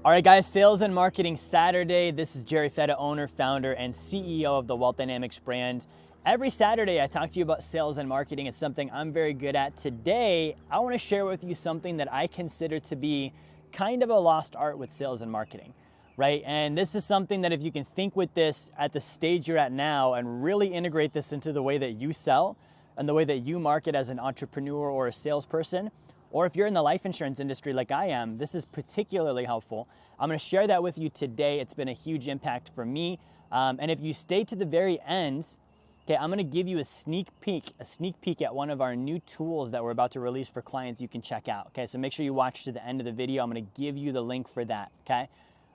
All right, guys, Sales and Marketing Saturday. This is Jerry Fetta, owner, founder, and CEO of the Wealth Dynamics brand. Every Saturday, I talk to you about sales and marketing. It's something I'm very good at. Today, I want to share with you something that I consider to be kind of a lost art with sales and marketing, right? And this is something that if you can think with this at the stage you're at now and really integrate this into the way that you sell and the way that you market as an entrepreneur or a salesperson, or if you're in the life insurance industry like I am, this is particularly helpful. I'm gonna share that with you today. It's been a huge impact for me. And if you stay to the very end, okay, I'm gonna give you a sneak peek at one of our new tools that we're about to release for clients you can check out, okay? So make sure you watch to the end of the video. I'm gonna give you the link for that, okay?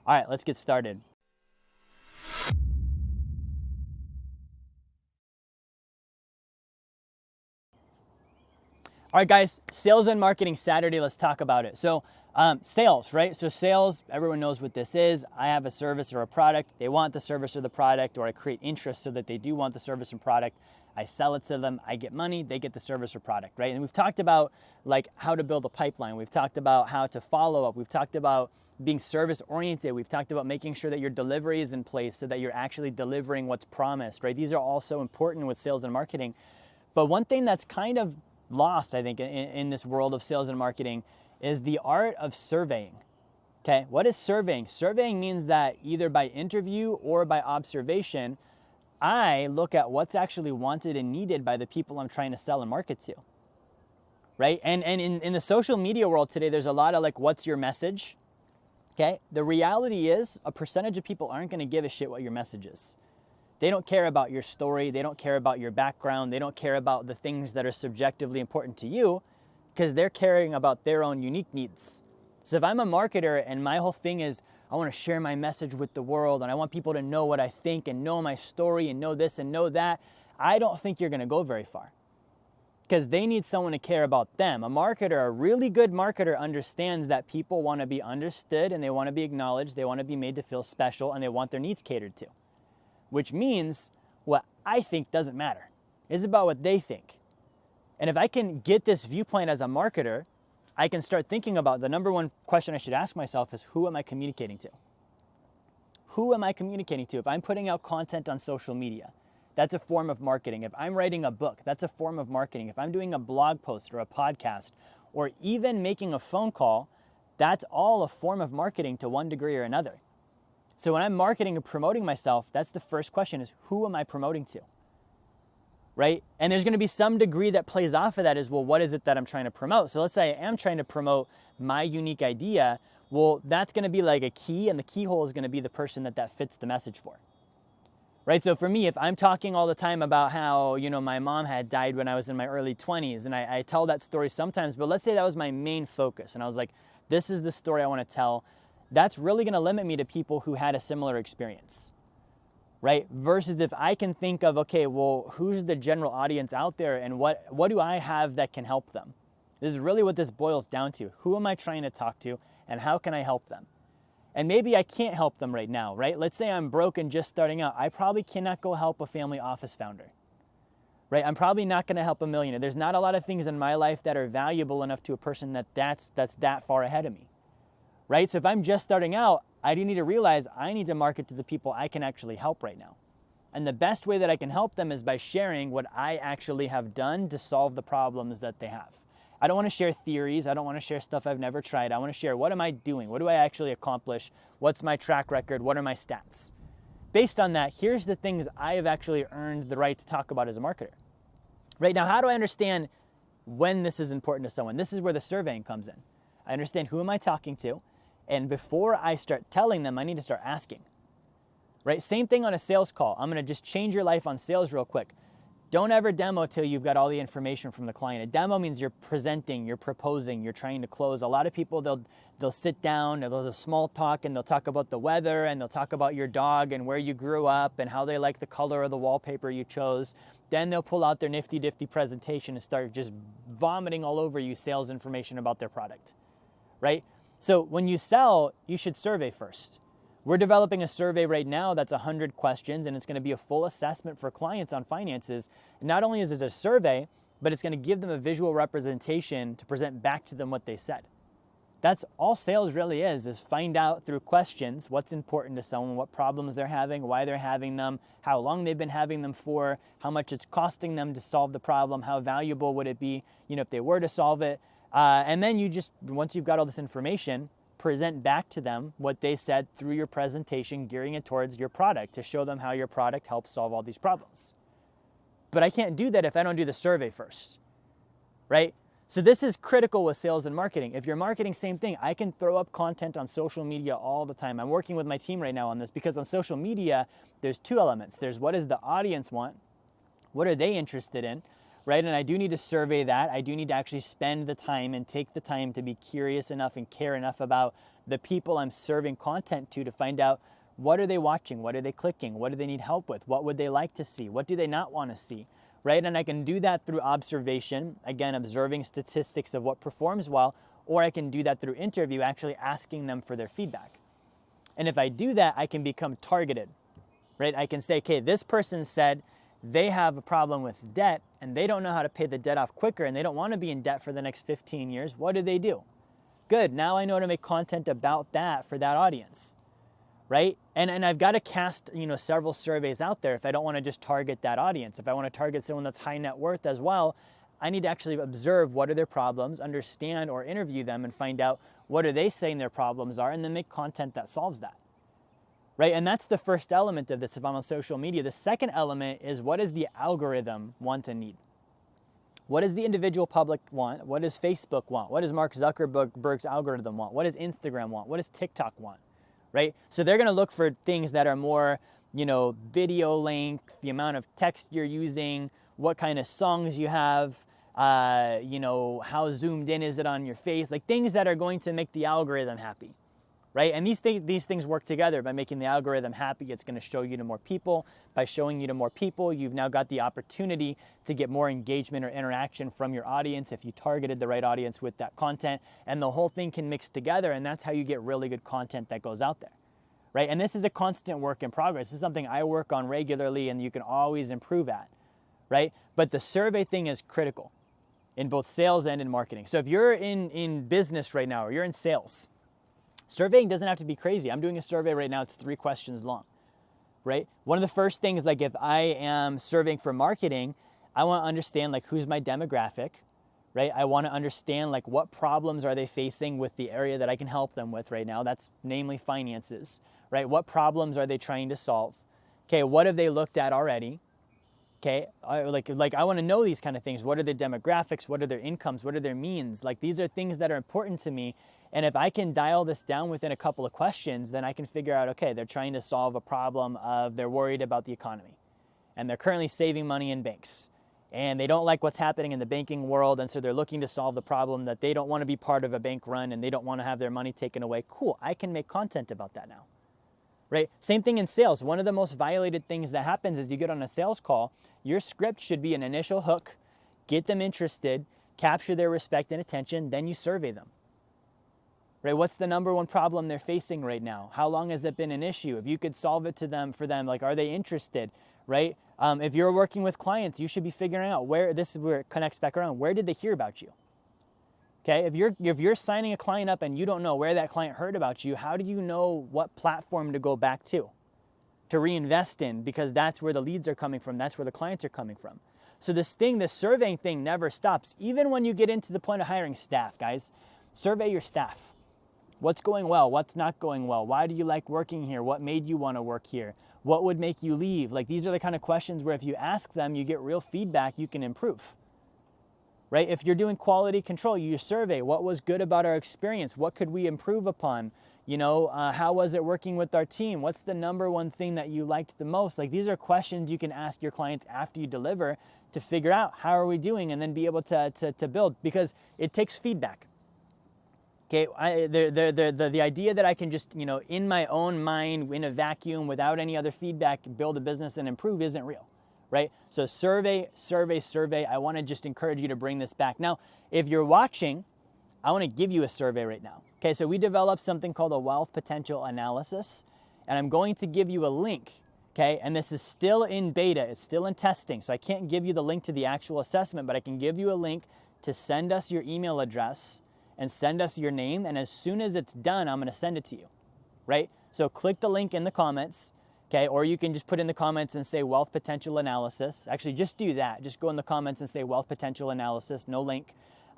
All right, let's get started. All right, guys, Sales and Marketing Saturday, let's talk about it. So sales, right? So sales, everyone knows what this is. I have a service or a product. They want the service or the product, or I create interest so that they do want the service and product. I sell it to them, I get money, they get the service or product, right? And we've talked about like how to build a pipeline. We've talked about how to follow up. We've talked about being service oriented. We've talked about making sure that your delivery is in place so that you're actually delivering what's promised, right? These are all so important with sales and marketing. But one thing that's kind of lost, I think, in this world of sales and marketing is the art of surveying. Okay, what is surveying? Surveying means that either by interview or by observation, I look at what's actually wanted and needed by the people I'm trying to sell and market to, right? And in the social media world today, there's a lot of like, what's your message? Okay, the reality is a percentage of people aren't gonna give a shit what your message is. They don't care about your story. They don't care about your background. They don't care about the things that are subjectively important to you because they're caring about their own unique needs. So if I'm a marketer and my whole thing is I want to share my message with the world and I want people to know what I think and know my story and know this and know that, I don't think you're going to go very far because they need someone to care about them. A marketer, a really good marketer, understands that people want to be understood and they want to be acknowledged. They want to be made to feel special and they want their needs catered to. Which means what I think doesn't matter. It's about what they think. And if I can get this viewpoint as a marketer, I can start thinking about the number one question I should ask myself is, who am I communicating to? Who am I communicating to? If I'm putting out content on social media, that's a form of marketing. If I'm writing a book, that's a form of marketing. If I'm doing a blog post or a podcast, or even making a phone call, that's all a form of marketing to one degree or another. So when I'm marketing and promoting myself, that's the first question is, who am I promoting to? Right? And there's gonna be some degree that plays off of that is, well, what is it that I'm trying to promote? So let's say I am trying to promote my unique idea. Well, that's gonna be like a key, and the keyhole is gonna be the person that fits the message for. Right? So for me, if I'm talking all the time about how, you know, my mom had died when I was in my early 20s, and I tell that story sometimes, but let's say that was my main focus. And I was like, this is the story I wanna tell. That's really gonna limit me to people who had a similar experience, right? Versus if I can think of, okay, well, who's the general audience out there and what do I have that can help them? This is really what this boils down to. Who am I trying to talk to and how can I help them? And maybe I can't help them right now, right? Let's say I'm broke and just starting out. I probably cannot go help a family office founder, right? I'm probably not gonna help a millionaire. There's not a lot of things in my life that are valuable enough to a person that's that far ahead of me. Right? So if I'm just starting out, I do need to realize I need to market to the people I can actually help right now. And the best way that I can help them is by sharing what I actually have done to solve the problems that they have. I don't want to share theories. I don't want to share stuff I've never tried. I want to share, what am I doing? What do I actually accomplish? What's my track record? What are my stats? Based on that, here's the things I have actually earned the right to talk about as a marketer. Right now, how do I understand when this is important to someone? This is where the surveying comes in. I understand who am I talking to? And before I start telling them, I need to start asking, right? Same thing on a sales call. I'm gonna just change your life on sales real quick. Don't ever demo till you've got all the information from the client. A demo means you're presenting, you're proposing, you're trying to close. A lot of people, they'll sit down, they'll do small talk, and they'll talk about the weather, and they'll talk about your dog and where you grew up and how they like the color of the wallpaper you chose. Then they'll pull out their nifty-difty presentation and start just vomiting all over you sales information about their product, right? So when you sell, you should survey first. We're developing a survey right now that's 100 questions, and it's gonna be a full assessment for clients on finances. Not only is it a survey, but it's gonna give them a visual representation to present back to them what they said. That's all sales really is find out through questions what's important to someone, what problems they're having, why they're having them, how long they've been having them for, how much it's costing them to solve the problem, how valuable would it be, if they were to solve it. And then you just, once you've got all this information, present back to them what they said through your presentation, gearing it towards your product to show them how your product helps solve all these problems. But I can't do that if I don't do the survey first, right? So this is critical with sales and marketing. If you're marketing, same thing. I can throw up content on social media all the time. I'm working with my team right now on this because on social media, there's two elements. There's what does the audience want? What are they interested in, right? And I do need to survey that. I do need to actually spend the time and take the time to be curious enough and care enough about the people I'm serving content to find out what are they watching? What are they clicking? What do they need help with? What would they like to see? What do they not want to see? Right? And I can do that through observation, again, observing statistics of what performs well, or I can do that through interview, actually asking them for their feedback. And if I do that, I can become targeted, right? I can say, okay, this person said they have a problem with debt and they don't know how to pay the debt off quicker and they don't want to be in debt for the next 15 years. What do? Good, now I know how to make content about that for that audience. Right? And I've got to cast, several surveys out there if I don't want to just target that audience. If I want to target someone that's high net worth as well, I need to actually observe what are their problems, understand or interview them and find out what are they saying their problems are and then make content that solves that. Right? And that's the first element of this if I'm on social media. The second element is what does the algorithm want and need? What does the individual public want? What does Facebook want? What does Mark Zuckerberg's algorithm want? What does Instagram want? What does TikTok want? Right? So they're going to look for things that are more, video length, the amount of text you're using, what kind of songs you have, how zoomed in is it on your face, like things that are going to make the algorithm happy, right? And these things work together. By making the algorithm happy, it's going to show you to more people. By showing you to more people, you've now got the opportunity to get more engagement or interaction from your audience if you targeted the right audience with that content. And the whole thing can mix together, and that's how you get really good content that goes out there, right? And this is a constant work in progress. This is something I work on regularly and you can always improve at, right? But the survey thing is critical in both sales and in marketing. So if you're in business right now or you're in sales, surveying doesn't have to be crazy. I'm doing a survey right now. It's 3 questions long, right? One of the first things, like if I am surveying for marketing, I want to understand like who's my demographic, right? I want to understand like what problems are they facing with the area that I can help them with right now. That's namely finances, right? What problems are they trying to solve? Okay, what have they looked at already? Okay, like I want to know these kind of things. What are their demographics? What are their incomes? What are their means? Like these are things that are important to me. And if I can dial this down within a couple of questions, then I can figure out, okay, they're trying to solve a problem of they're worried about the economy and they're currently saving money in banks and they don't like what's happening in the banking world. And so they're looking to solve the problem that they don't want to be part of a bank run and they don't want to have their money taken away. Cool, I can make content about that now, right? Same thing in sales. One of the most violated things that happens is you get on a sales call, your script should be an initial hook, get them interested, capture their respect and attention, then you survey them. Right? What's the number one problem they're facing right now? How long has it been an issue? If you could solve it for them, like, are they interested, right? If you're working with clients, you should be figuring out this is where it connects back around. Where did they hear about you? Okay, if you're signing a client up and you don't know where that client heard about you, how do you know what platform to go back to reinvest in? Because that's where the leads are coming from. That's where the clients are coming from. So this surveying thing never stops. Even when you get into the point of hiring staff, guys, survey your staff. What's going well? What's not going well? Why do you like working here? What made you want to work here? What would make you leave? Like these are the kind of questions where if you ask them, you get real feedback, you can improve. Right? If you're doing quality control, you survey what was good about our experience. What could we improve upon? How was it working with our team? What's the number one thing that you liked the most? Like these are questions you can ask your clients after you deliver to figure out how are we doing and then be able to build, because it takes feedback. Okay, the idea that I can just, in my own mind, in a vacuum, without any other feedback, build a business and improve isn't real, right? So survey. I want to just encourage you to bring this back. Now, if you're watching, I want to give you a survey right now. Okay, so we developed something called a wealth potential analysis, and I'm going to give you a link, okay? And this is still in beta. It's still in testing, so I can't give you the link to the actual assessment, but I can give you a link to send us your email address, and send us your name. And as soon as it's done, I'm going to send it to you, right? So click the link in the comments, okay? Or you can just put in the comments and say wealth potential analysis. Actually, just do that. Just go in the comments and say wealth potential analysis, no link.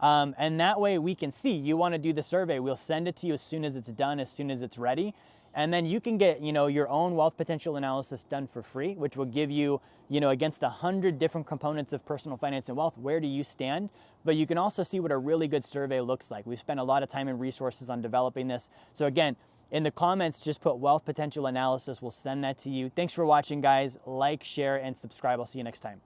And that way we can see you want to do the survey. We'll send it to you as soon as it's done, as soon as it's ready. And then you can get, your own wealth potential analysis done for free, which will give you, against 100 different components of personal finance and wealth, where do you stand? But you can also see what a really good survey looks like. We've spent a lot of time and resources on developing this. So again, in the comments, just put wealth potential analysis. We'll send that to you. Thanks for watching, guys. Like, share, and subscribe. I'll see you next time.